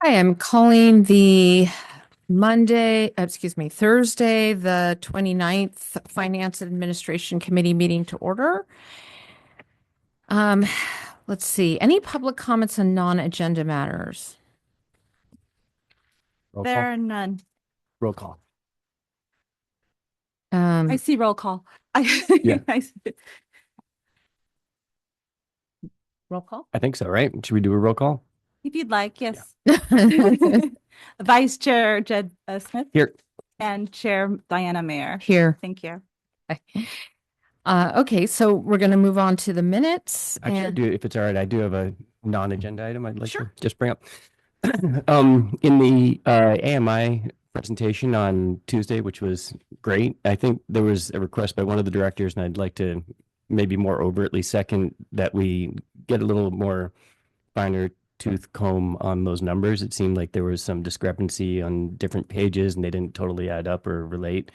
Hi, I'm calling the Thursday, the 29th Finance and Administration Committee meeting to order. Um, let's see, any public comments on non-agenda matters? Roll There call. are none. Roll call. I see roll call. Yeah. Roll call? I think so, right? Should we do a roll call? If you'd like, yes. Vice Chair Jed Smith Here. and Chair Diana Mayer. Here. Thank you. Okay, so we're going to move on to the minutes. Actually, if it's all right, I do have a non-agenda item I'd like Sure. to just bring up. In the AMI presentation on Tuesday, which was great, I think there was a request by one of the directors, and I'd like to maybe more overtly second that we get a little more finer tooth comb on those numbers. It seemed like there was some discrepancy on different pages and they didn't totally add up or relate.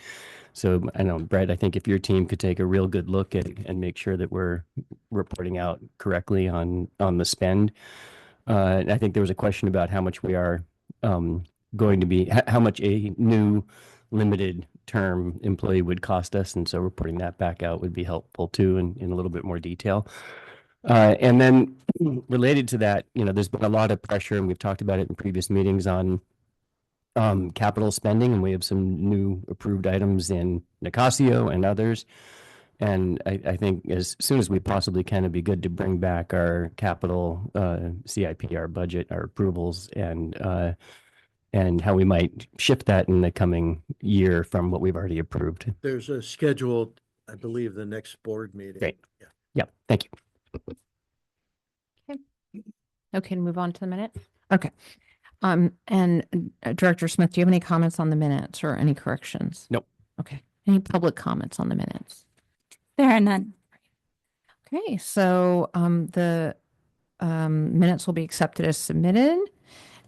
So I know, Brett, I think if your team could take a real good look at and make sure that we're reporting out correctly on the spend. And I think there was a question about how much we are going to be, how much a new limited term employee would cost us. And so reporting that back out would be helpful too, in a little bit more detail. And then related to that, there's been a lot of pressure, and we've talked about it in previous meetings on capital spending, and we have some new approved items in Nicasio and others. And I think as soon as we possibly can, it'd be good to bring back our capital CIP, our budget, our approvals, and how we might shift that in the coming year from what we've already approved. There's a scheduled, I believe, the next board meeting. Great. Yeah. Yep. Thank you. Okay, to move on to the minutes. Okay. And Director Smith, do you have any comments on the minutes or any corrections? Nope. Okay. Any public comments on the minutes? There are none. Okay, so the minutes will be accepted as submitted.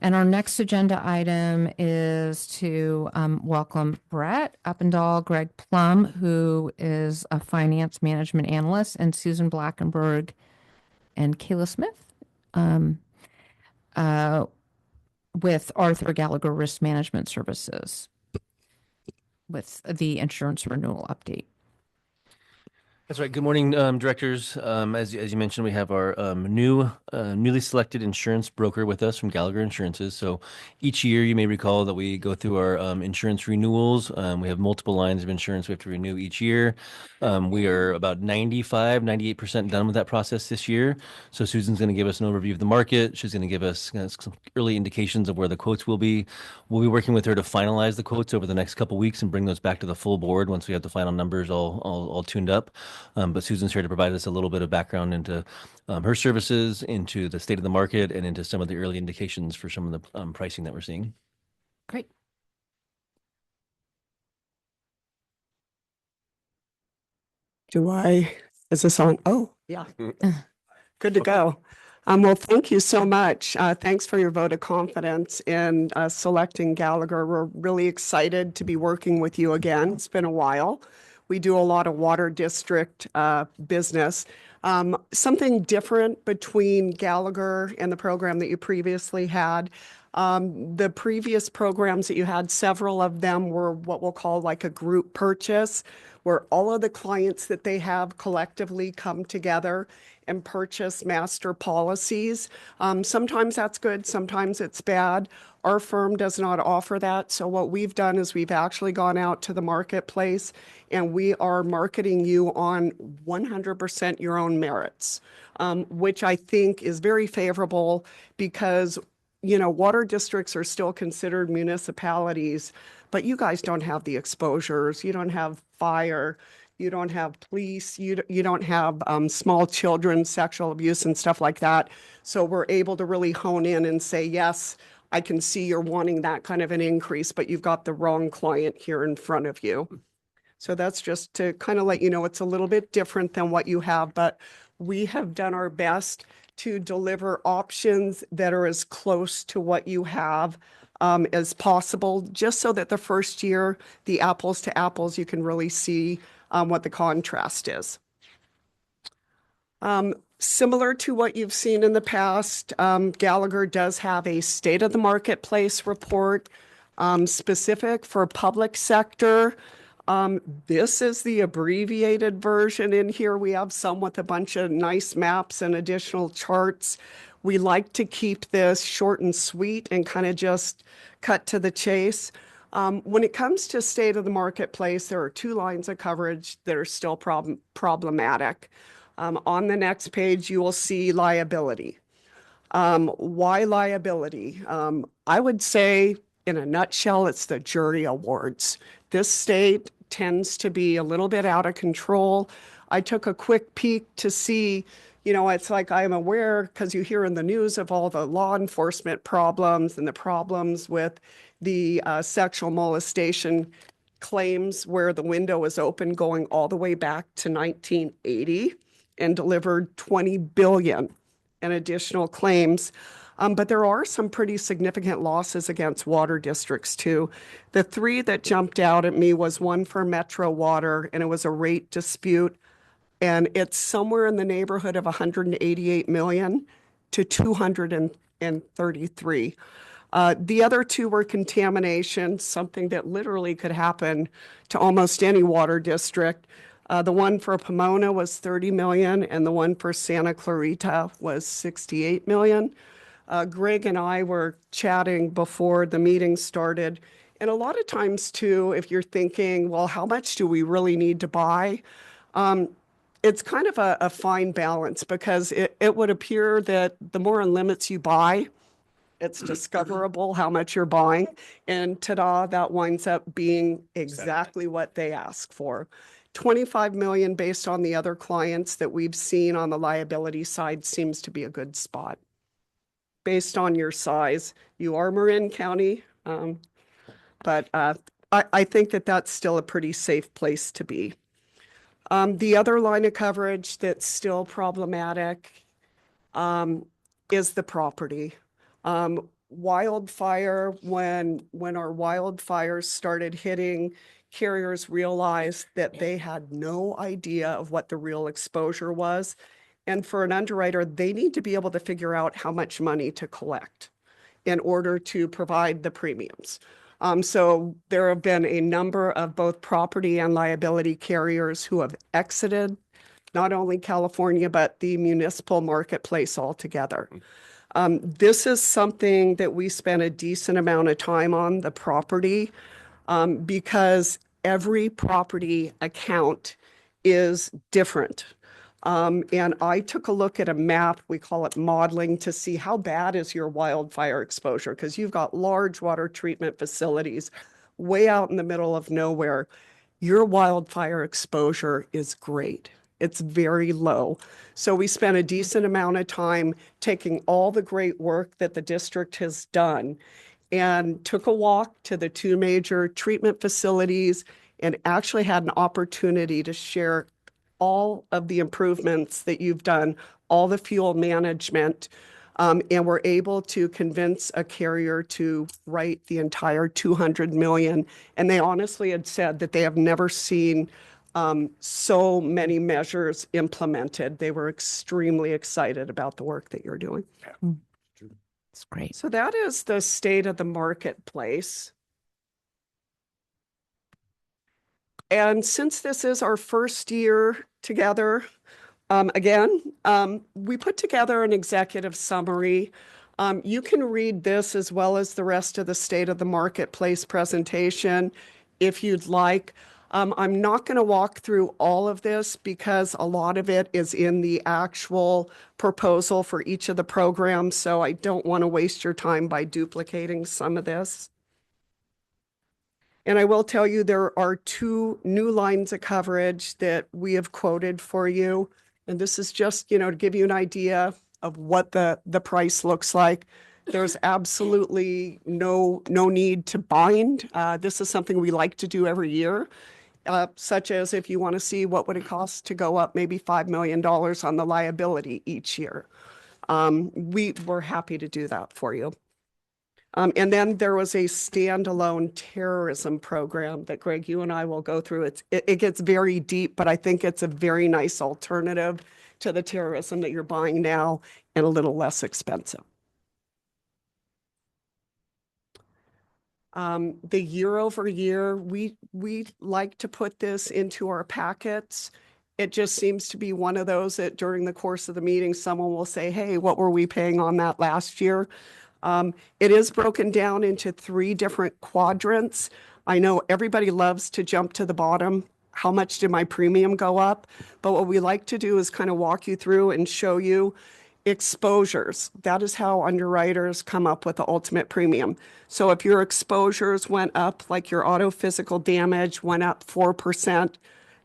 And our next agenda item is to welcome Brett Uppendahl, Greg Plum, who is a finance management analyst, and Susan Blackenberg and Kayla Smith with Arthur Gallagher Risk Management Services with the insurance renewal update. That's right. Good morning, directors. As you mentioned, we have our newly selected insurance broker with us from Gallagher Insurances. So each year, you may recall that we go through our insurance renewals. We have multiple lines of insurance we have to renew each year. We are about 98% done with that process this year. So Susan's going to give us an overview of the market. She's going to give us some early indications of where the quotes will be. We'll be working with her to finalize the quotes over the next couple of weeks and bring those back to the full board once we have the final numbers all tuned up. But Susan's here to provide us a little bit of background into her services, into the state of the market, and into some of the early indications for some of the pricing that we're seeing. Great. Is this on? Oh, yeah. Good to go. Well, thank you so much. Thanks for your vote of confidence in selecting Gallagher. We're really excited to be working with you again. It's been a while. We do a lot of water district business. Something different between Gallagher and the program that you previously had. The previous programs that you had, several of them were what we'll call like a group purchase, where all of the clients that they have collectively come together and purchase master policies. Sometimes that's good, sometimes it's bad. Our firm does not offer that. So what we've done is we've actually gone out to the marketplace and we are marketing you on 100% your own merits, which I think is very favorable because water districts are still considered municipalities, but you guys don't have the exposures. You don't have fire. You don't have police. You don't have small children, sexual abuse and stuff like that. So we're able to really hone in and say, yes, I can see you're wanting that kind of an increase, but you've got the wrong client here in front of you. So that's just to kind of let you know it's a little bit different than what you have, but we have done our best to deliver options that are as close to what you have as possible, just so that the first year, the apples to apples, you can really see what the contrast is. Similar to what you've seen in the past, Gallagher does have a state of the marketplace report specific for public sector. This is the abbreviated version. In here, we have some with a bunch of nice maps and additional charts. We like to keep this short and sweet and kind of just cut to the chase. When it comes to state of the marketplace, there are two lines of coverage that are still problematic. On the next page, you will see liability. Why liability? I would say, in a nutshell, it's the jury awards. This state tends to be a little bit out of control. I took a quick peek to see, it's like I'm aware because you hear in the news of all the law enforcement problems and the problems with the sexual molestation claims where the window is open going all the way back to 1980 and delivered 20 billion in additional claims. But there are some pretty significant losses against water districts too. The three that jumped out at me was one for Metro Water, and it was a rate dispute. And it's somewhere in the neighborhood of 188 million to 233. The other two were contamination, something that literally could happen to almost any water district. The one for Pomona was 30 million, and the one for Santa Clarita was 68 million. Greg and I were chatting before the meeting started. And a lot of times too, if you're thinking, well, how much do we really need to buy? It's kind of a fine balance because it would appear that the more on limits you buy, it's discoverable how much you're buying. And ta-da, that winds up being exactly what they ask for. 25 million based on the other clients that we've seen on the liability side seems to be a good spot. Based on your size, you are Marin County, but I think that that's still a pretty safe place to be. The other line of coverage that's still problematic is the property. Wildfire, when our wildfires started hitting, carriers realized that they had no idea of what the real exposure was. And for an underwriter, they need to be able to figure out how much money to collect in order to provide the premiums. So there have been a number of both property and liability carriers who have exited not only California, but the municipal marketplace altogether. This is something that we spent a decent amount of time on, the property, because every property account is different. And I took a look at a map, we call it modeling, to see how bad is your wildfire exposure, because you've got large water treatment facilities way out in the middle of nowhere. Your wildfire exposure is great. It's very low. So we spent a decent amount of time taking all the great work that the district has done and took a walk to the two major treatment facilities and actually had an opportunity to share all of the improvements that you've done, all the fuel management, and we're able to convince a carrier to write the entire 200 million. And they honestly had said that they have never seen so many measures implemented. They were extremely excited about the work that you're doing. It's great. So that is the state of the marketplace. And since this is our first year together, we put together an executive summary. You can read this as well as the rest of the state of the marketplace presentation if you'd like. I'm not going to walk through all of this because a lot of it is in the actual proposal for each of the programs, so I don't want to waste your time by duplicating some of this. And I will tell you there are two new lines of coverage that we have quoted for you. And this is just, to give you an idea of what the price looks like. There's absolutely no need to bind. This is something we like to do every year, such as if you want to see what would it cost to go up maybe $5 million on the liability each year. We're happy to do that for you. And then there was a standalone terrorism program that Greg, you and I will go through. It gets very deep, but I think it's a very nice alternative to the terrorism that you're buying now and a little less expensive. The year over year, we like to put this into our packets. It just seems to be one of those that during the course of the meeting, someone will say, hey, what were we paying on that last year? It is broken down into 3 different quadrants. I know everybody loves to jump to the bottom. How much did my premium go up? But what we like to do is kind of walk you through and show you exposures. That is how underwriters come up with the ultimate premium. So if your exposures went up, like your auto physical damage went up 4%,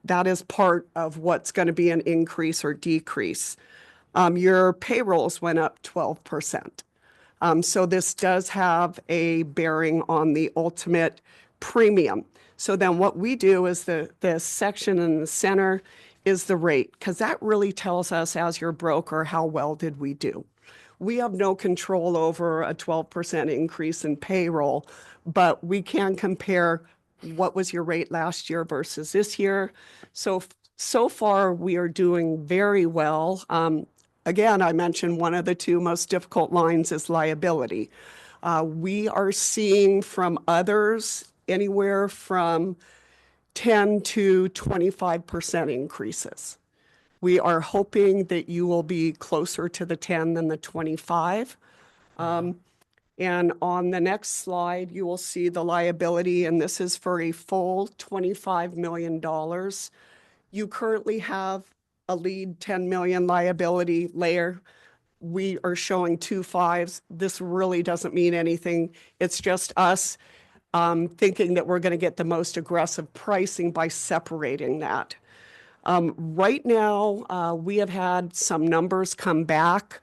that is part of what's going to be an increase or decrease. Your payrolls went up 12%. So this does have a bearing on the ultimate premium. So then what we do is the section in the center is the rate, because that really tells us as your broker, how well did we do? We have no control over a 12% increase in payroll, but we can compare what was your rate last year versus this year. So far we are doing very well. Again, I mentioned one of the 2 most difficult lines is liability. We are seeing from others anywhere from 10 to 25% increases. We are hoping that you will be closer to the 10 than the 25. And on the next slide, you will see the liability, and this is for a full $25 million. You currently have a lead 10 million liability layer. We are showing 2 5s. This really doesn't mean anything. It's just us thinking that we're going to get the most aggressive pricing by separating that. Right now, we have had some numbers come back.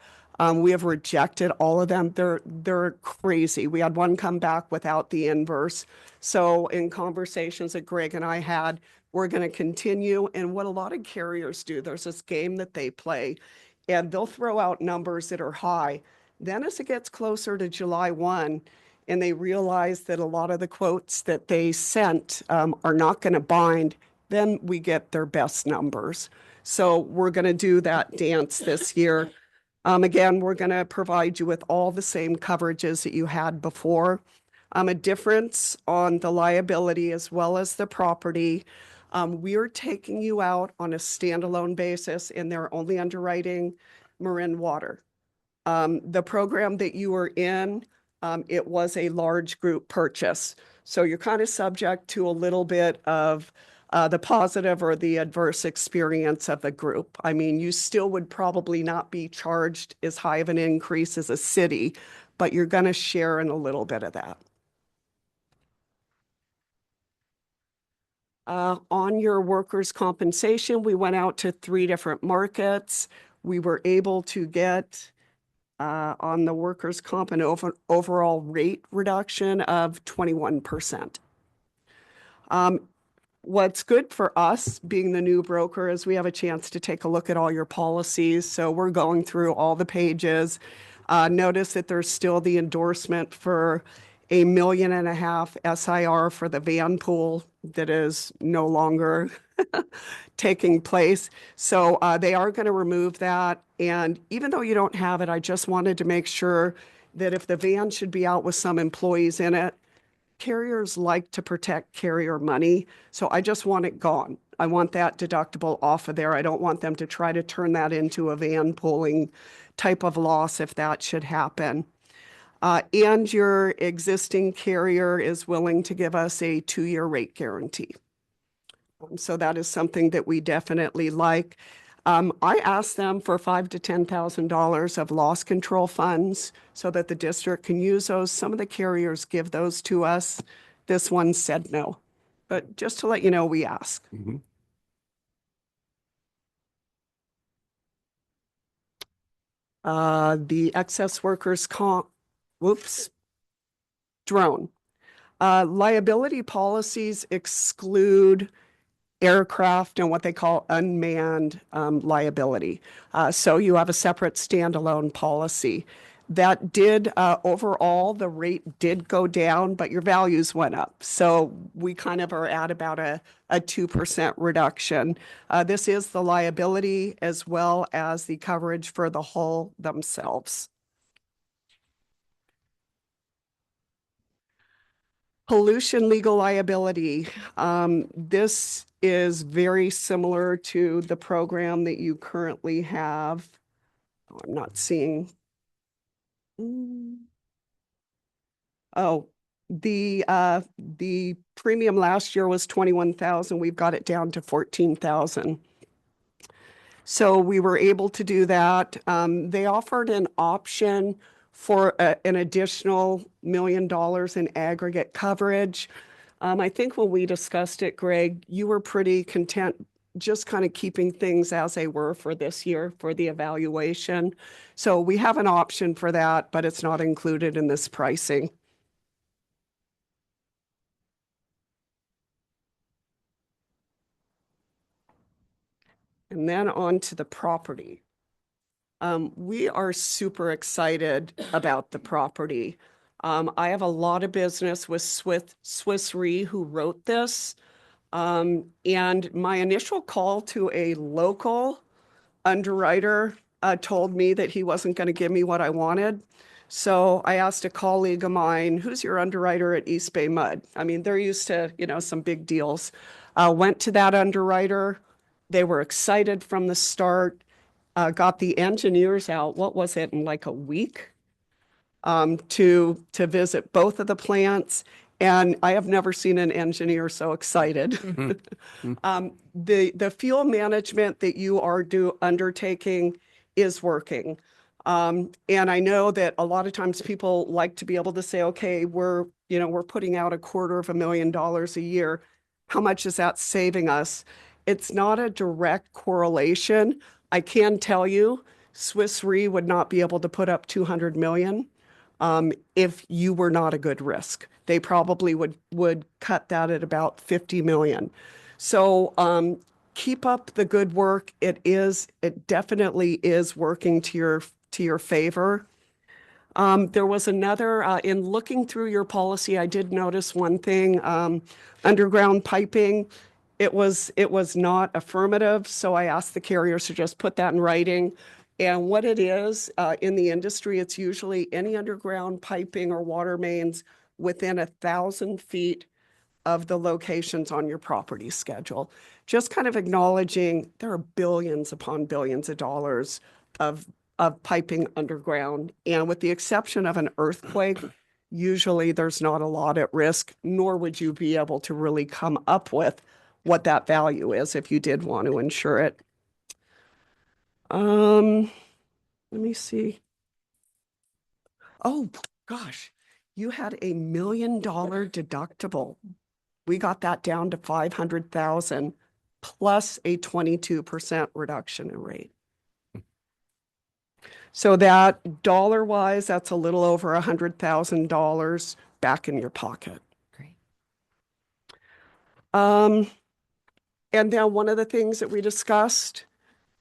We have rejected all of them. They're crazy. We had one come back without the inverse. So in conversations that Greg and I had, we're going to continue. And what a lot of carriers do, there's this game that they play, and they'll throw out numbers that are high. Then as it gets closer to July 1, and they realize that a lot of the quotes that they sent are not going to bind, then we get their best numbers. So we're going to do that dance this year. Again, we're going to provide you with all the same coverages that you had before. A difference on the liability as well as the property. We are taking you out on a standalone basis, and they're only underwriting Marin Water. The program that you were in, it was a large group purchase. So you're kind of subject to a little bit of the positive or the adverse experience of the group. I mean, you still would probably not be charged as high of an increase as a city, but you're going to share in a little bit of that. On your workers' compensation, we went out to 3 different markets. We were able to get on the workers' comp an overall rate reduction of 21%. What's good for us being the new broker is we have a chance to take a look at all your policies. So we're going through all the pages. Notice that there's still the endorsement for $1.5 million SIR for the van pool that is no longer taking place. So they are going to remove that. And even though you don't have it, I just wanted to make sure that if the van should be out with some employees in it, carriers like to protect carrier money. So I just want it gone. I want that deductible off of there. I don't want them to try to turn that into a van pooling type of loss if that should happen. And your existing carrier is willing to give us a 2-year rate guarantee. So that is something that we definitely like. I asked them for $5,000 to $10,000 of loss control funds so that the district can use those. Some of the carriers give those to us. This one said no. But just to let you know, we ask. Mhm. The excess workers comp, drone. Liability policies exclude aircraft and what they call unmanned liability. So you have a separate standalone policy. That did, overall, the rate did go down, but your values went up. So we kind of are at about a 2% reduction. This is the liability as well as the coverage for the hull themselves. Pollution legal liability. This is very similar to the program that you currently have. Oh, I'm not seeing. Oh, the premium last year was 21,000. We've got it down to 14,000. So we were able to do that. They offered an option for an additional $1 million in aggregate coverage. I think when we discussed it, Greg, you were pretty content just kind of keeping things as they were for this year for the evaluation. So we have an option for that, but it's not included in this pricing. And then on to the property. We are super excited about the property. I have a lot of business with Swiss Re, who wrote this. And my initial call to a local underwriter told me that he wasn't going to give me what I wanted. So I asked a colleague of mine, who's your underwriter at East Bay Mud? I mean, they're used to, some big deals. Went to that underwriter. They were excited from the start. Got the engineers out, what was it, in like a week, to visit both of the plants. And I have never seen an engineer so excited. The fuel management that you are undertaking is working. And I know that a lot of times people like to be able to say, okay, we're putting out $250,000 a year. How much is that saving us? It's not a direct correlation. I can tell you, Swiss Re would not be able to put up 200 million if you were not a good risk. They probably would cut that at about 50 million. So keep up the good work. It definitely is working to your favor. There was another, in looking through your policy, I did notice one thing, underground piping. It was not affirmative, so I asked the carriers to just put that in writing. And what it is, in the industry, it's usually any underground piping or water mains within 1,000 feet of the locations on your property schedule. Just kind of acknowledging there are billions upon billions of dollars of piping underground. And with the exception of an earthquake, usually there's not a lot at risk, nor would you be able to really come up with what that value is if you did want to insure it. Let me see. Oh, gosh, you had $1 million deductible. We got that down to 500,000 plus a 22% reduction in rate. So that dollar-wise, that's a little over $100,000 back in your pocket. Great. And then one of the things that we discussed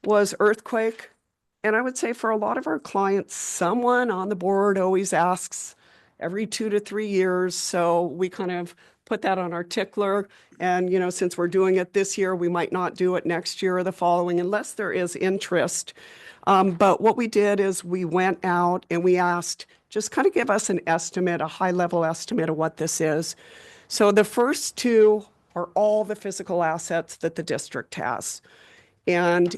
was earthquake. And I would say for a lot of our clients, someone on the board always asks every 2 to 3 years. So we kind of put that on our tickler. And, since we're doing it this year, we might not do it next year or the following unless there is interest. But what we did is we went out and we asked, just kind of give us an estimate, a high-level estimate of what this is. So the first two are all the physical assets that the district has. And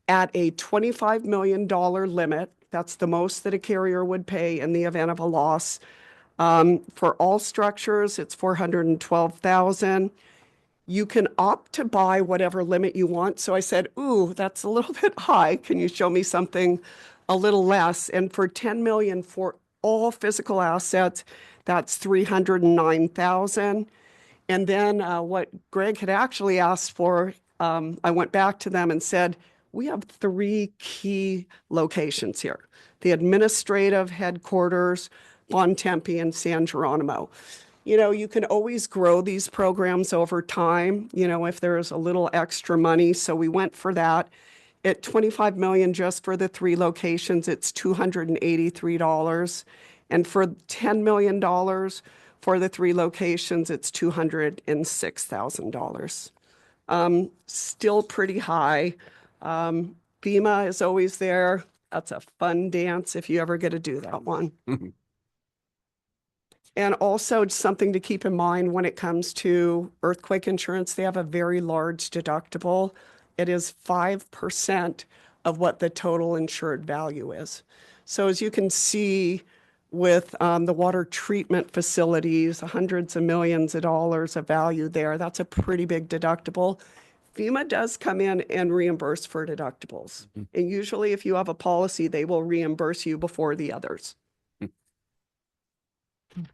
at a $25 million limit, that's the most that a carrier would pay in the event of a loss. For all structures, it's $412,000. You can opt to buy whatever limit you want. So I said, ooh, that's a little bit high. Can you show me something a little less? And for $10 million for all physical assets, that's $309,000. And then what Greg had actually asked for, I went back to them and said, we have 3 key locations here: the administrative headquarters, Bontempi, and San Geronimo. You can always grow these programs over time, if there's a little extra money. So we went for that. At 25 million just for the 3 locations, it's $283. And for $10 million for the 3 locations, it's $206,000. Still pretty high. FEMA is always there. That's a fun dance if you ever get to do that one. And also something to keep in mind when it comes to earthquake insurance, they have a very large deductible. It is 5% of what the total insured value is. So as you can see with the water treatment facilities, hundreds of millions of dollars of value there, that's a pretty big deductible. FEMA does come in and reimburse for deductibles. And usually if you have a policy, they will reimburse you before the others.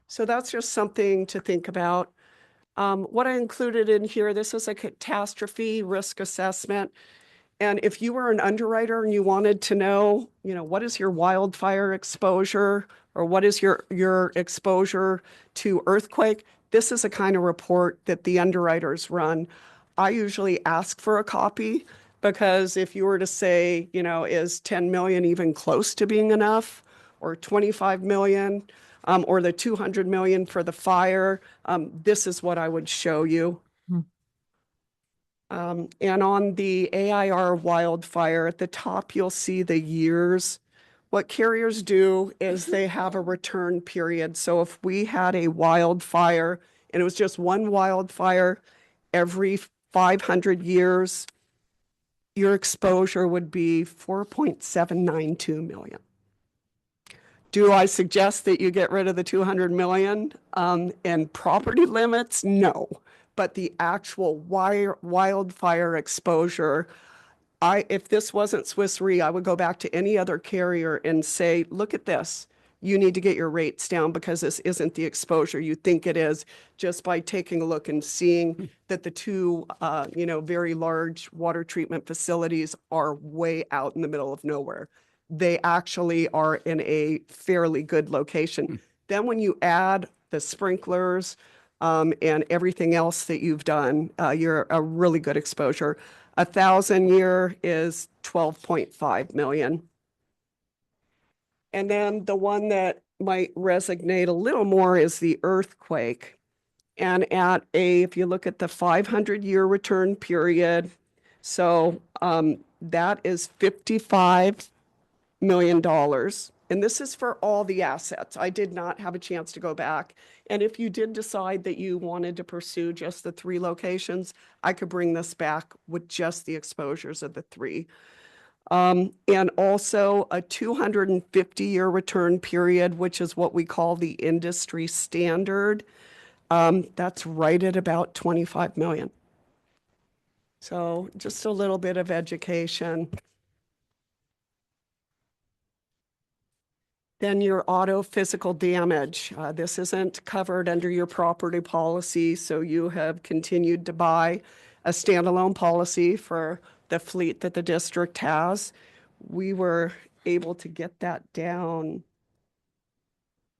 So that's just something to think about. What I included in here, this is a catastrophe risk assessment. And if you were an underwriter and you wanted to know, what is your wildfire exposure or what is your exposure to earthquake, this is a kind of report that the underwriters run. I usually ask for a copy because if you were to say, is 10 million even close to being enough, or 25 million, or the 200 million for the fire, this is what I would show you. And on the AIR wildfire, at the top, you'll see the years. What carriers do is they have a return period. So if we had a wildfire and it was just one wildfire every 500 years, your exposure would be 4.792 million. Do I suggest that you get rid of the 200 million in property limits? No. But the actual wildfire exposure, if this wasn't Swiss Re, I would go back to any other carrier and say, look at this. You need to get your rates down because this isn't the exposure you think it is, just by taking a look and seeing that the 2, very large water treatment facilities are way out in the middle of nowhere. They actually are in a fairly good location. Then when you add the sprinklers and everything else that you've done, you're a really good exposure. 1,000-year is 12.5 million. And then the one that might resonate a little more is the earthquake. And if you look at the 500-year return period, so that is $55 million. And this is for all the assets. I did not have a chance to go back. And if you did decide that you wanted to pursue just the 3 locations, I could bring this back with just the exposures of the 3. And also a 250-year return period, which is what we call the industry standard. That's right at about 25 million. So just a little bit of education. Then your auto physical damage. This isn't covered under your property policy, so you have continued to buy a standalone policy for the fleet that the district has. We were able to get that down.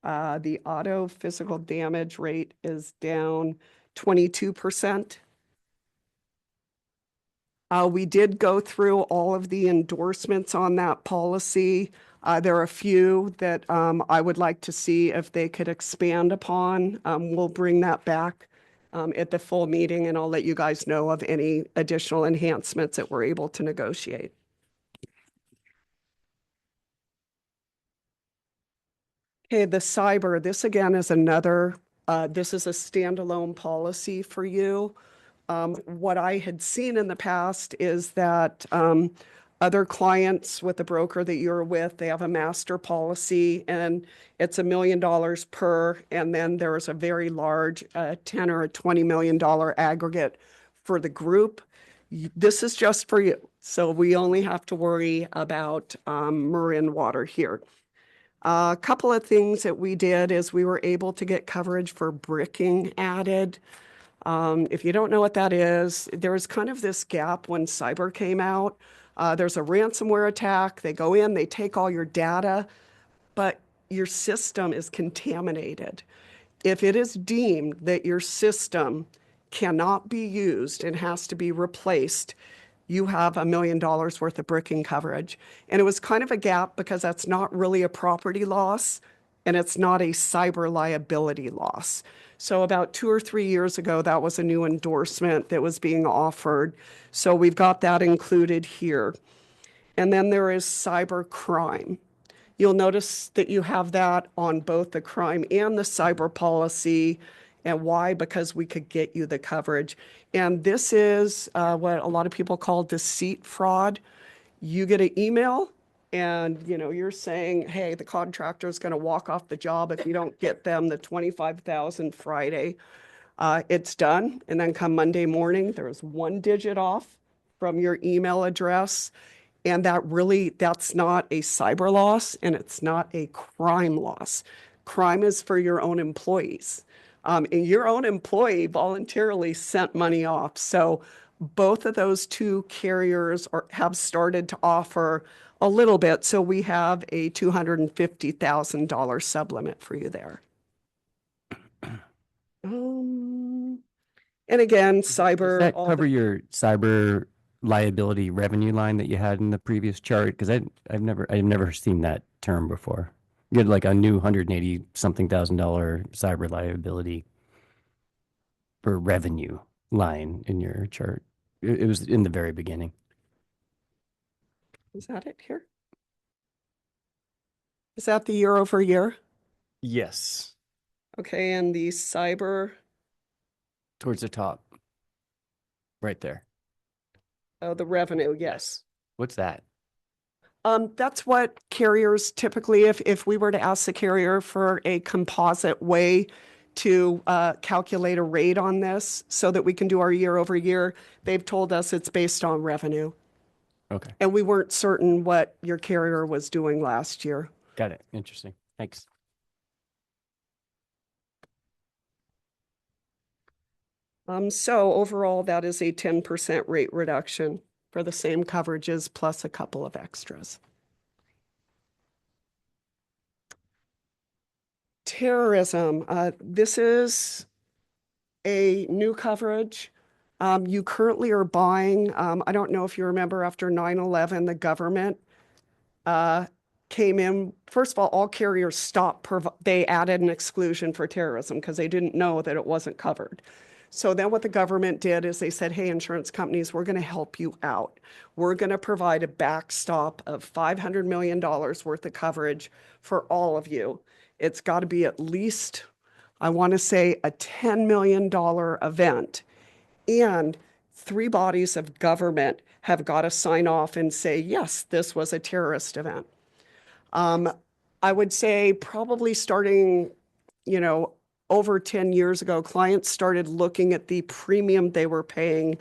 The auto physical damage rate is down 22%. We did go through all of the endorsements on that policy. There are a few that I would like to see if they could expand upon. We'll bring that back at the full meeting, and I'll let you guys know of any additional enhancements that we're able to negotiate. Okay, the cyber, this again is another, this is a standalone policy for you. What I had seen in the past is that other clients with the broker that you're with, they have a master policy and it's $1 million per, and then there's a very large 10 or a $20 million aggregate for the group. This is just for you. So we only have to worry about Marin water here. A couple of things that we did is we were able to get coverage for bricking added. If you don't know what that is, there's kind of this gap when cyber came out. There's a ransomware attack. They go in, they take all your data, but your system is contaminated. If it is deemed that your system cannot be used and has to be replaced, you have $1 million worth of bricking coverage. And it was kind of a gap because that's not really a property loss and it's not a cyber liability loss. So about 2 or 3 years ago, that was a new endorsement that was being offered. So we've got that included here. And then there is cyber crime. You'll notice that you have that on both the crime and the cyber policy. And why? Because we could get you the coverage. And this is what a lot of people call deceit fraud. You get an email and you're saying, hey, the contractor is going to walk off the job if you don't get them the $25,000 Friday. It's done. And then come Monday morning, there's 1 digit off from your email address. And that's not a cyber loss and it's not a crime loss. Crime is for your own employees. And your own employee voluntarily sent money off. So both of those two carriers have started to offer a little bit. So we have a $250,000 sublimit for you there. And again, cyber. Does that cover your cyber liability revenue line that you had in the previous chart? Because I've never seen that term before. You had like a new $180-something thousand cyber liability for revenue line in your chart. It was in the very beginning. Is that it here? Is that the year over year? Yes. Okay, and the cyber, Towards the top. Right there. the revenue, yes. What's that? That's what carriers typically, if we were to ask the carrier for a composite way to calculate a rate on this so that we can do our year over year, they've told us it's based on revenue. Okay. And we weren't certain what your carrier was doing last year. Got it. Interesting. Thanks. So overall, that is a 10% rate reduction for the same coverages plus a couple of extras. Terrorism. This is a new coverage. You currently are buying, I don't know if you remember after 9/11, the government came in. First of all carriers stopped, they added an exclusion for terrorism because they didn't know that it wasn't covered. So then what the government did is they said, hey, insurance companies, we're going to help you out. We're going to provide a backstop of $500 million worth of coverage for all of you. It's got to be at least, I want to say, a $10 million event. And 3 bodies of government have got to sign off and say, yes, this was a terrorist event. I would say probably starting, over 10 years ago, clients started looking at the premium they were paying.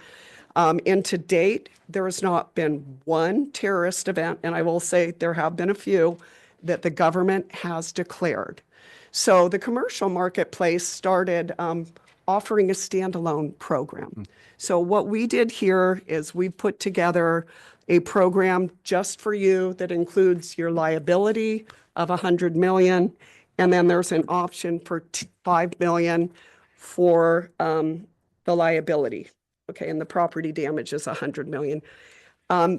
And to date, there has not been one terrorist event, and I will say there have been a few that the government has declared. So the commercial marketplace started offering a standalone program. So what we did here is we put together a program just for you that includes your liability of $100 million, and then there's an option for $5 million for the liability. Okay, and the property damage is $100 million.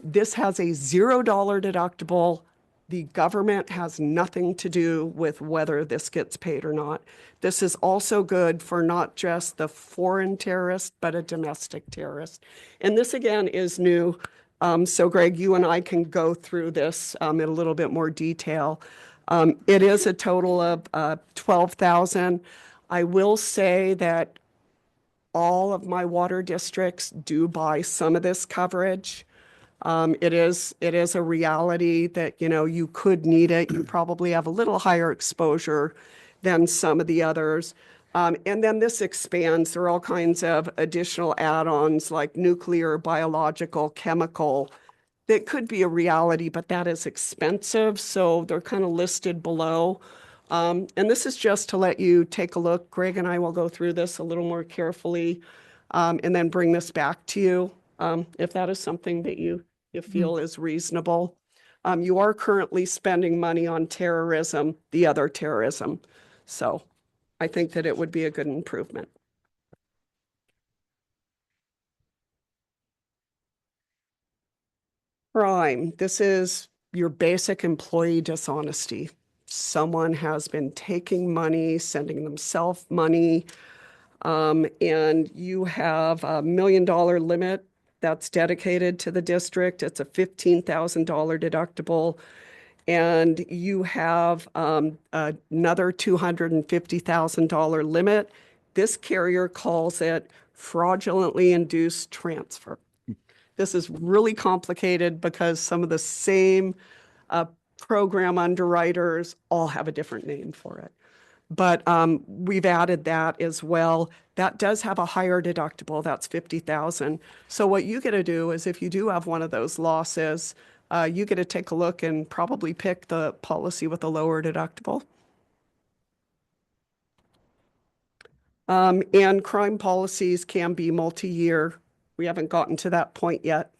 This has a $0 deductible. The government has nothing to do with whether this gets paid or not. This is also good for not just the foreign terrorist, but a domestic terrorist. And this again is new. So Greg, you and I can go through this in a little bit more detail. It is a total of $12,000. I will say that all of my water districts do buy some of this coverage. It is a reality that, you could need it. You probably have a little higher exposure than some of the others. And then this expands. There are all kinds of additional add-ons like nuclear, biological, chemical that could be a reality, but that is expensive. So they're kind of listed below. And this is just to let you take a look. Greg and I will go through this a little more carefully and then bring this back to you if that is something that you feel is reasonable. You are currently spending money on terrorism, the other terrorism. So I think that it would be a good improvement. Crime. This is your basic employee dishonesty. Someone has been taking money, sending themselves money, and you have $1 million limit that's dedicated to the district. It's a $15,000 deductible. And you have another $250,000 limit. This carrier calls it fraudulently induced transfer. This is really complicated because some of the same program underwriters all have a different name for it. But we've added that as well. That does have a higher deductible. That's $50,000. So what you get to do is if you do have one of those losses, you get to take a look and probably pick the policy with a lower deductible. And crime policies can be multi-year. We haven't gotten to that point yet.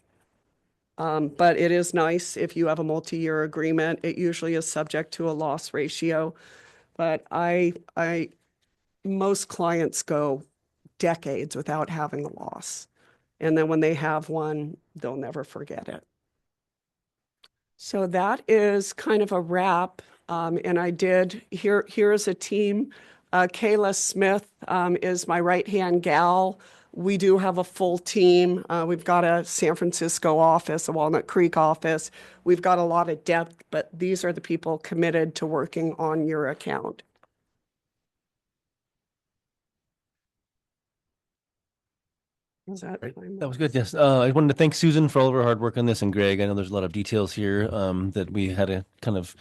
But it is nice if you have a multi-year agreement. It usually is subject to a loss ratio. But most clients go decades without having a loss. And then when they have one, they'll never forget it. So that is kind of a wrap. And here's a team. Kayla Smith is my right-hand gal. We do have a full team. We've got a San Francisco office, a Walnut Creek office. We've got a lot of depth, but these are the people committed to working on your account. Was that Great. fine? That was good. Yes. I wanted to thank Susan for all of her hard work on this, and Greg. I know there's a lot of details here that we had to kind of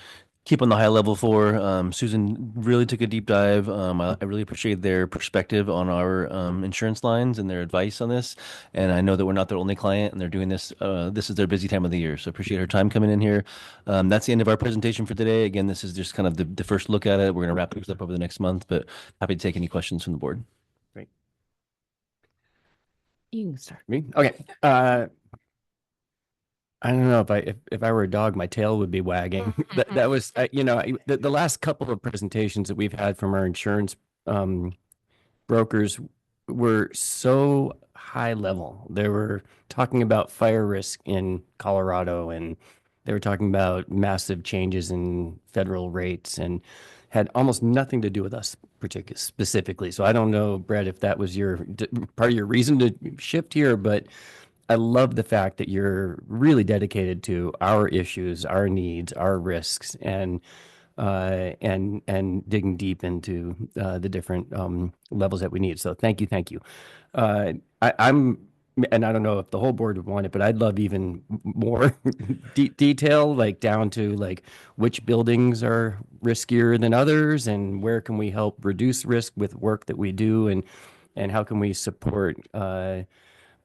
keep on the high level for. Susan really took a deep dive. I really appreciate their perspective on our insurance lines and their advice on this. And I know that we're not their only client, and they're doing this. This is their busy time of the year, so appreciate her time coming in here. That's the end of our presentation for today. Again, this is just kind of the first look at it. We're going to wrap this up over the next month, but happy to take any questions from the board. You can start. Me? Okay. I don't know if I were a dog, my tail would be wagging. That was, the last couple of presentations that we've had from our insurance brokers were so high level. They were talking about fire risk in Colorado, and they were talking about massive changes in federal rates, and had almost nothing to do with us specifically. So I don't know, Brett, if that was part of your reason to shift here, but I love the fact that you're really dedicated to our issues, our needs, our risks, and digging deep into the different levels that we need. So thank you. And I don't know if the whole board would want it, but I'd love even more detail, like down to like which buildings are riskier than others, and where can we help reduce risk with work that we do, and how can we support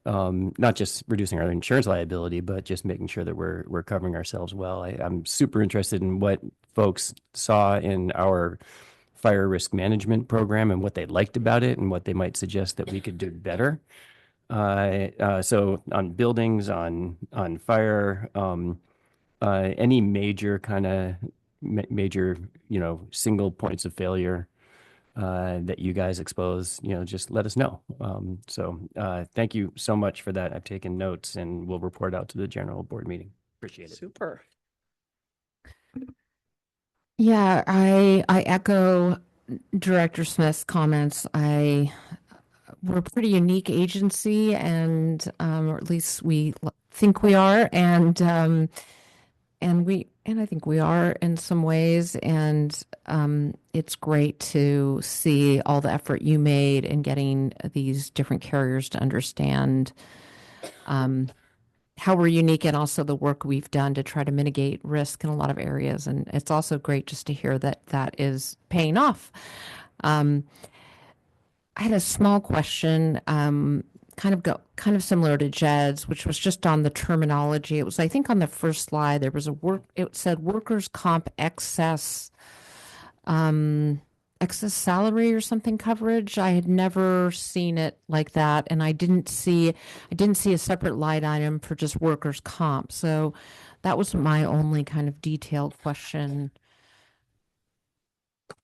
not just reducing our insurance liability, but just making sure that we're covering ourselves well. I'm super interested in what folks saw in our fire risk management program and what they liked about it and what they might suggest that we could do better. So on buildings, on fire, any major kind of major, single points of failure that you guys expose, just let us know. So thank you so much for that. I've taken notes and we'll report out to the general board meeting. Appreciate it. Super. Yeah, I echo Director Smith's comments. We're a pretty unique agency, and or at least we think we are, and I think we are in some ways, and it's great to see all the effort you made in getting these different carriers to understand how we're unique, and also the work we've done to try to mitigate risk in a lot of areas. And it's also great just to hear that that is paying off. I had a small question, kind of similar to Jed's, which was just on the terminology. It was, I think, on the first slide there was it said workers' comp excess salary or something coverage. I had never seen it like that, and I didn't see a separate line item for just workers' comp. So that was my only kind of detailed question.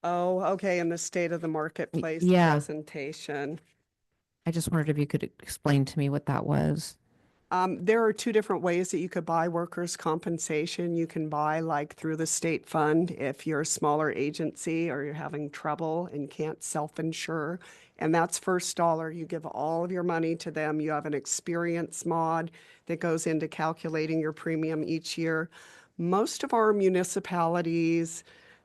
Oh, okay. In the state of the marketplace Yeah. presentation. I just wondered if you could explain to me what that was. There are two different ways that you could buy workers' compensation. You can buy like through the state fund if you're a smaller agency or you're having trouble and can't self-insure. And that's first dollar. You give all of your money to them. You have an experience mod that goes into calculating your premium each year. Most of our municipalities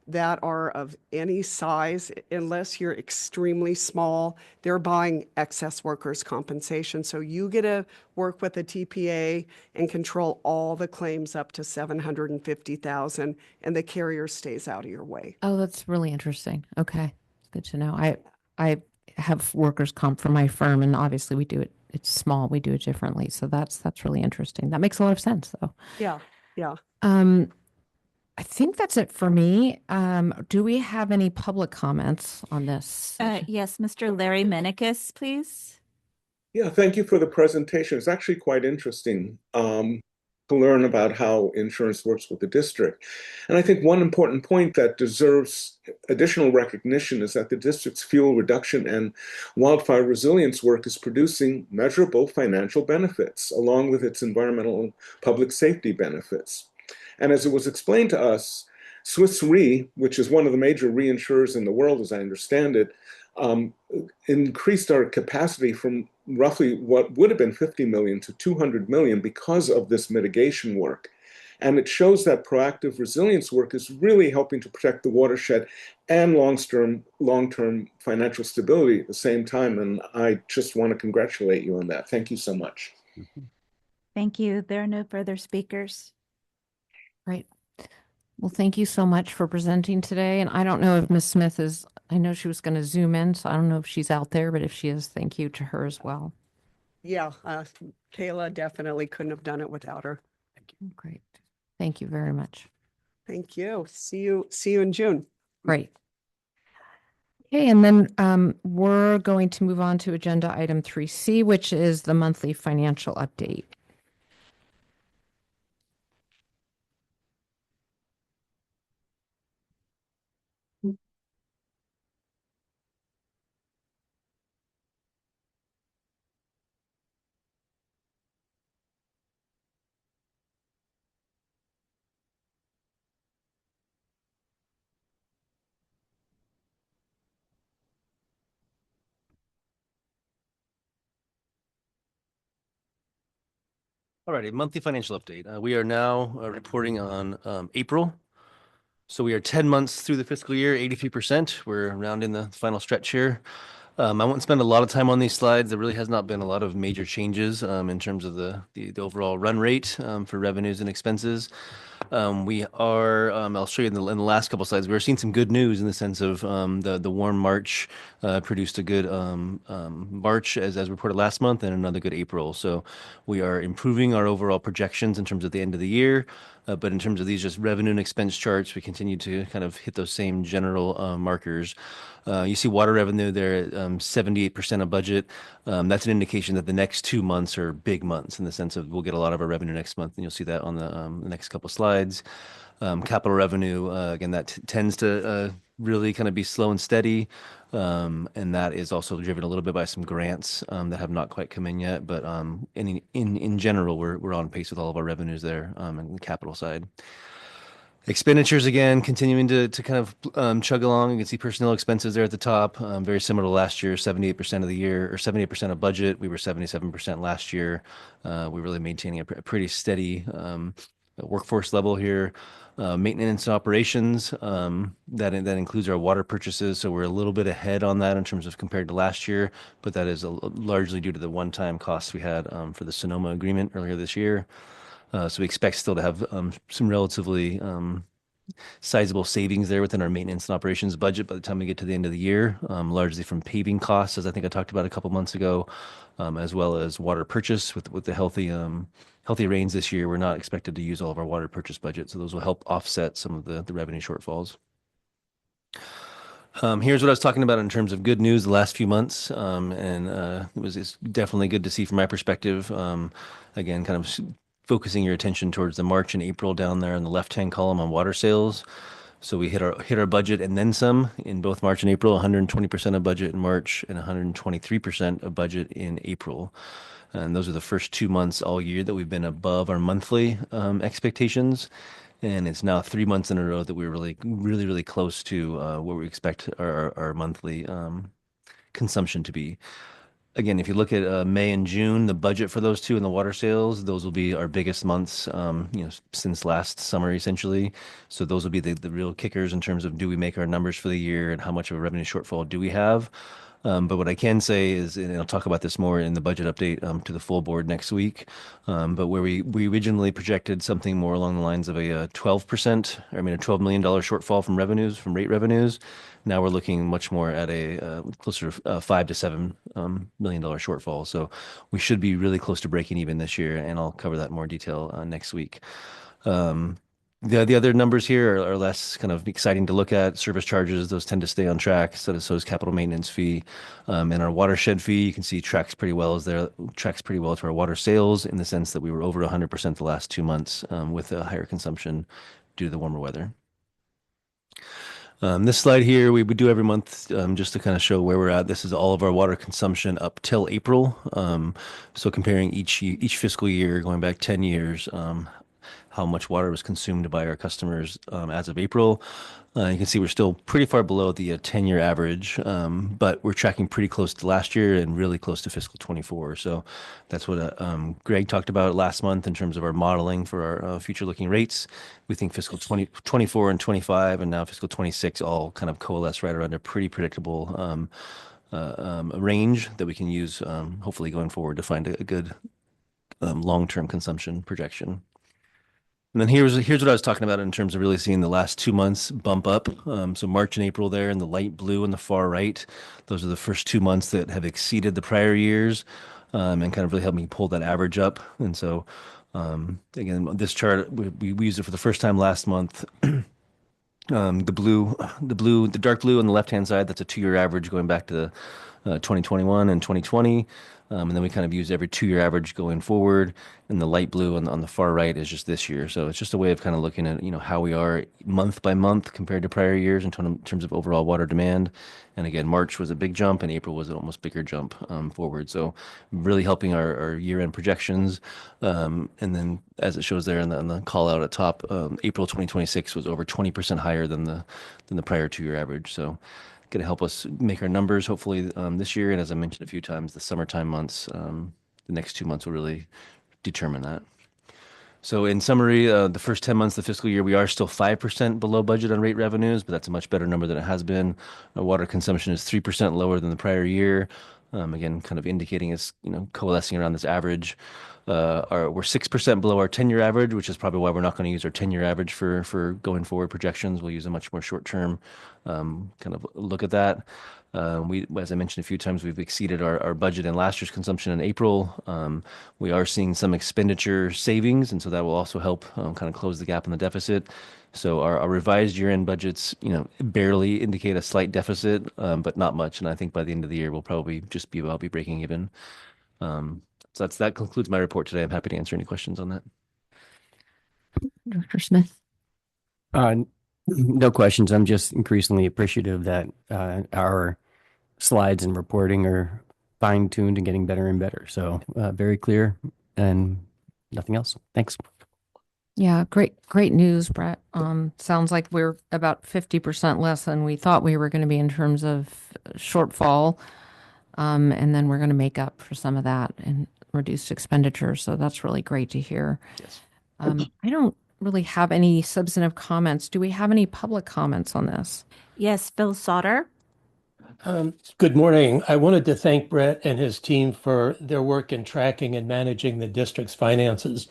that are of any size, unless you're extremely small, they're buying excess workers' compensation. So you get to work with a TPA and control all the claims up to 750,000, and the carrier stays out of your way. Oh, that's really interesting. Okay. It's good to know. I have workers' comp for my firm, and obviously we do it, it's small, we do it differently. So that's really interesting. That makes a lot of sense though. Yeah, yeah. I think that's it for me. Do we have any public comments on this? Yes, Mr. Larry Menikis, please. Yeah, thank you for the presentation. It's actually quite interesting to learn about how insurance works with the district. And I think one important point that deserves additional recognition is that the district's fuel reduction and wildfire resilience work is producing measurable financial benefits, along with its environmental and public safety benefits. And as it was explained to us, Swiss Re, which is one of the major reinsurers in the world, as I understand it, increased our capacity from roughly what would have been 50 million to 200 million because of this mitigation work. And it shows that proactive resilience work is really helping to protect the watershed and long-term financial stability at the same time. And I just want to congratulate you on that. Thank you so much. Thank you. There are no further speakers. Great. Well, thank you so much for presenting today. And I don't know if Ms. Smith is, I know she was going to zoom in, so I don't know if she's out there, but if she is, thank you to her as well. Yeah, Kayla definitely couldn't have done it without her. Great. Thank you very much. Thank you. See you in June. Great. Okay, and then we're going to move on to agenda item 3C, which is the monthly financial update. Alrighty, monthly financial update. We are now reporting on April. So we are 10 months through the fiscal year, 83%. We're around in the final stretch here. I won't spend a lot of time on these slides. There really has not been a lot of major changes in terms of the overall run rate for revenues and expenses. We are, I'll show you in the last couple slides, we're seeing some good news in the sense of the warm March produced a good March as reported last month and another good April. So we are improving our overall projections in terms of the end of the year. But in terms of these just revenue and expense charts, we continue to kind of hit those same general markers. You see water revenue there at 78% of budget. That's an indication that the next 2 months are big months in the sense of we'll get a lot of our revenue next month, and you'll see that on the next couple slides. Capital revenue, again, that tends to really kind of be slow and steady. And that is also driven a little bit by some grants that have not quite come in yet. But in general, we're on pace with all of our revenues there on the capital side. Expenditures, again, continuing to kind of chug along. You can see personnel expenses there at the top, very similar to last year, 78% of the year, or 78% of budget. We were 77% last year. We're really maintaining a pretty steady workforce level here. Maintenance and operations, that includes our water purchases. So we're a little bit ahead on that in terms of compared to last year, but that is largely due to the one-time costs we had for the Sonoma agreement earlier this year. So we expect still to have some relatively sizable savings there within our maintenance and operations budget by the time we get to the end of the year, largely from paving costs, as I think I talked about a couple months ago, as well as water purchase with the healthy rains this year. We're not expected to use all of our water purchase budget, so those will help offset some of the revenue shortfalls. Here's what I was talking about in terms of good news the last few months, and it's definitely good to see from my perspective. Again, kind of focusing your attention towards the March and April down there in the left-hand column on water sales. So we hit our budget and then some in both March and April, 120% of budget in March and 123% of budget in April. And those are the first 2 months all year that we've been above our monthly expectations. And it's now 3 months in a row that we're really close to what we expect our monthly consumption to be. Again, if you look at May and June, the budget for those two and the water sales, those will be our biggest months, since last summer, essentially. So those will be the real kickers in terms of do we make our numbers for the year and how much of a revenue shortfall do we have? But what I can say is, and I'll talk about this more in the budget update to the full board next week, but where we originally projected something more along the lines of a 12%, a $12 million shortfall from revenues, from rate revenues. Now we're looking much more at a closer to $5 to $7 million shortfall. So we should be really close to breaking even this year, and I'll cover that in more detail next week. The other numbers here are less kind of exciting to look at. Service charges, those tend to stay on track. So is capital maintenance fee. And our watershed fee, you can see tracks pretty well to our water sales, in the sense that we were over 100% the last 2 months with a higher consumption due to the warmer weather. This slide here, we would do every month just to kind of show where we're at. This is all of our water consumption up till April. So comparing each fiscal year, going back 10 years, how much water was consumed by our customers as of April. You can see we're still pretty far below the 10-year average, but we're tracking pretty close to last year and really close to fiscal 24. So that's what Greg talked about last month in terms of our modeling for our future-looking rates. We think fiscal 24 and 25 and now fiscal 26 all kind of coalesce right around a pretty predictable range that we can use hopefully going forward to find a good long-term consumption projection. And then here's what I was talking about in terms of really seeing the last 2 months bump up. So March and April there in the light blue on the far right, those are the first 2 months that have exceeded the prior years and kind of really helped me pull that average up. And so again, this chart, we used it for the first time last month. The dark blue on the left-hand side, that's a 2-year average going back to 2021 and 2020. And then we kind of use every 2-year average going forward. And the light blue on the far right is just this year. So it's just a way of kind of looking at, how we are month by month compared to prior years in terms of overall water demand. And again, March was a big jump and April was an almost bigger jump forward. So really helping our year-end projections. And then as it shows there on the call out at top, April 2026 was over 20% higher than the prior 2-year average. So going to help us make our numbers hopefully this year. And as I mentioned a few times, the summertime months, the next 2 months will really determine that. So in summary, the first 10 months of the fiscal year, we are still 5% below budget on rate revenues, but that's a much better number than it has been. Our water consumption is 3% lower than the prior year. Again, kind of indicating it's, coalescing around this average. We're 6% below our 10-year average, which is probably why we're not going to use our 10-year average for going forward projections. We'll use a much more short-term kind of look at that. As I mentioned a few times, we've exceeded our budget in last year's consumption in April. We are seeing some expenditure savings, and so that will also help kind of close the gap in the deficit. So our revised year-end budgets, barely indicate a slight deficit, but not much. And I think by the end of the year, we'll probably just be breaking even. So that concludes my report today. I'm happy to answer any questions on that. Dr. Smith. No questions. I'm just increasingly appreciative that our slides and reporting are fine-tuned and getting better and better. So very clear and nothing else. Thanks. Yeah, great news, Brett. Sounds like we're about 50% less than we thought we were going to be in terms of shortfall. And then we're going to make up for some of that and reduced expenditure. So that's really great to hear. Yes. I don't really have any substantive comments. Do we have any public comments on this? Yes, Phil Sauter. Good morning. I wanted to thank Brett and his team for their work in tracking and managing the district's finances.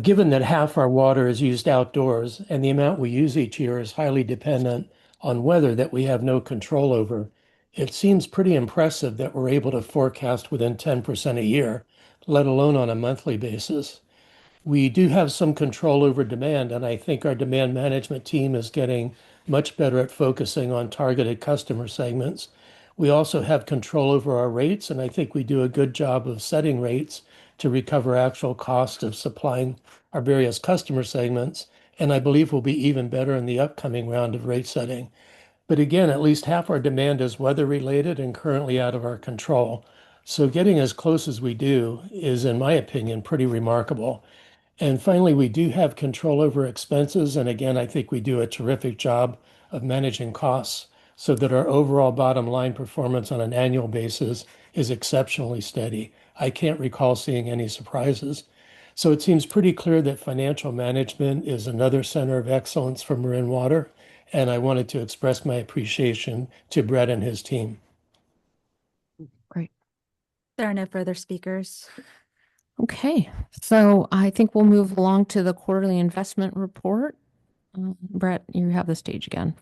Given that half our water is used outdoors and the amount we use each year is highly dependent on weather that we have no control over, it seems pretty impressive that we're able to forecast within 10% a year, let alone on a monthly basis. We do have some control over demand, and I think our demand management team is getting much better at focusing on targeted customer segments. We also have control over our rates, and I think we do a good job of setting rates to recover actual cost of supplying our various customer segments. and I believe will be even better in the upcoming round of rate setting. But again, at least half our demand is weather related and currently out of our control. So getting as close as we do is, in my opinion, pretty remarkable. And finally, we do have control over expenses. And again, I think we do a terrific job of managing costs so that our overall bottom line performance on an annual basis is exceptionally steady. I can't recall seeing any surprises. So it seems pretty clear that financial management is another center of excellence for Marin Water. And I wanted to express my appreciation to Brett and his team. Great. There are no further speakers. Okay, so I think we'll move along to the quarterly investment report. Brett, you have the stage again.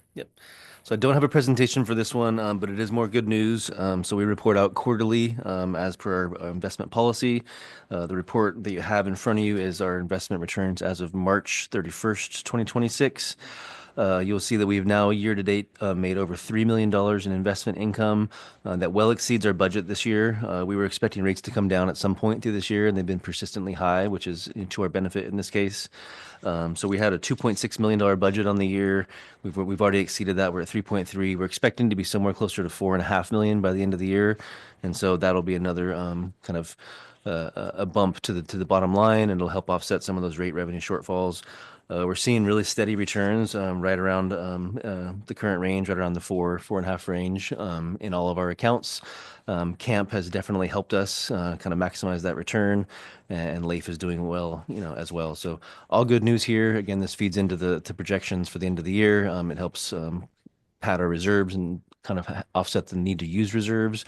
So I don't have a presentation for this one, but it is more good news. So we report out quarterly as per our investment policy. The report that you have in front of you is our investment returns as of March 31st, 2026. You'll see that we've now year to date made over $3 million in investment income that well exceeds our budget this year. We were expecting rates to come down at some point through this year, and they've been persistently high, which is to our benefit in this case. So we had a $2.6 million budget on the year. We've already exceeded that. We're at 3.3. We're expecting to be somewhere closer to 4.5 million by the end of the year, and so that'll be another kind of a bump to the bottom line, and it'll help offset some of those rate revenue shortfalls. We're seeing really steady returns right around the current range, right around the 4.5 range in all of our accounts. Camp has definitely helped us kind of maximize that return, and Leif is doing well, as well. So all good news here. Again, this feeds into the projections for the end of the year. It helps pad our reserves and kind of offset the need to use reserves.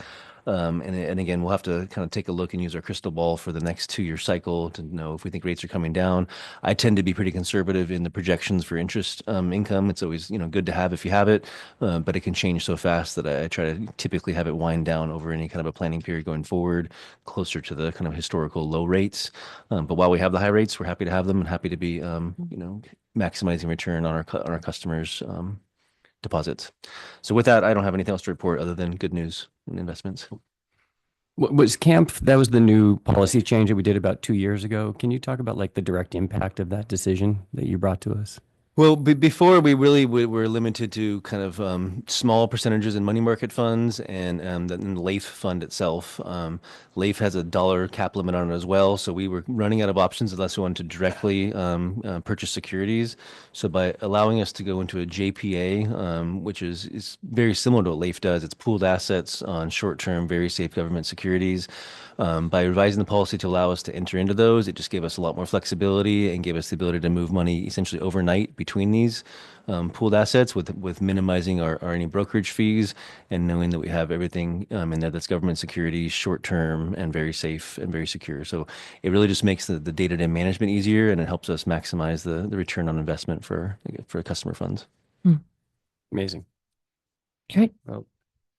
And again, we'll have to kind of take a look and use our crystal ball for the next 2-year cycle to know if we think rates are coming down. I tend to be pretty conservative in the projections for interest income. It's always, good to have if you have it, but it can change so fast that I try to typically have it wind down over any kind of a planning period going forward, closer to the kind of historical low rates. But while we have the high rates, we're happy to have them and happy to be, maximizing return on our customers' deposits. So with that, I don't have anything else to report other than good news in investments. Was Camp, that was the new policy change that we did about 2 years ago. Can you talk about like the direct impact of that decision that you brought to us? Well, before we really were limited to kind of small percentages in money market funds and the Leif fund itself. Leif has a dollar cap limit on it as well, so we were running out of options unless we wanted to directly purchase securities. So by allowing us to go into a JPA, which is very similar to what Leif does, it's pooled assets on short-term, very safe government securities. By revising the policy to allow us to enter into those, it just gave us a lot more flexibility and gave us the ability to move money essentially overnight between these pooled assets with minimizing our any brokerage fees and knowing that we have everything in there that's government securities, short term, and very safe and very secure. So it really just makes the day-to-day management easier, and it helps us maximize the return on investment for customer funds. Amazing. Great. Well,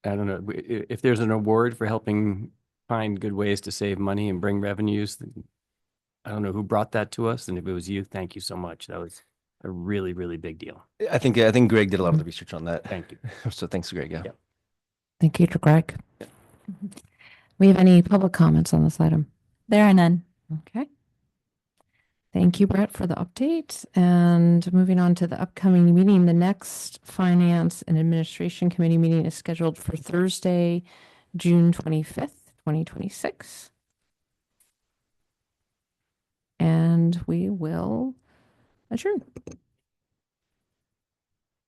I don't know if there's an award for helping find good ways to save money and bring revenues. I don't know who brought that to us, and if it was you, thank you so much. That was a really, really big deal. I think Greg did a lot of the research on that. Thank you. So thanks, Greg. Yeah. Thank you to Greg. We have any public comments on this item? There are none. Okay. Thank you, Brett, for the update. And moving on to the upcoming meeting, the next Finance and Administration Committee meeting is scheduled for Thursday, June 25th, 2026. And we will adjourn.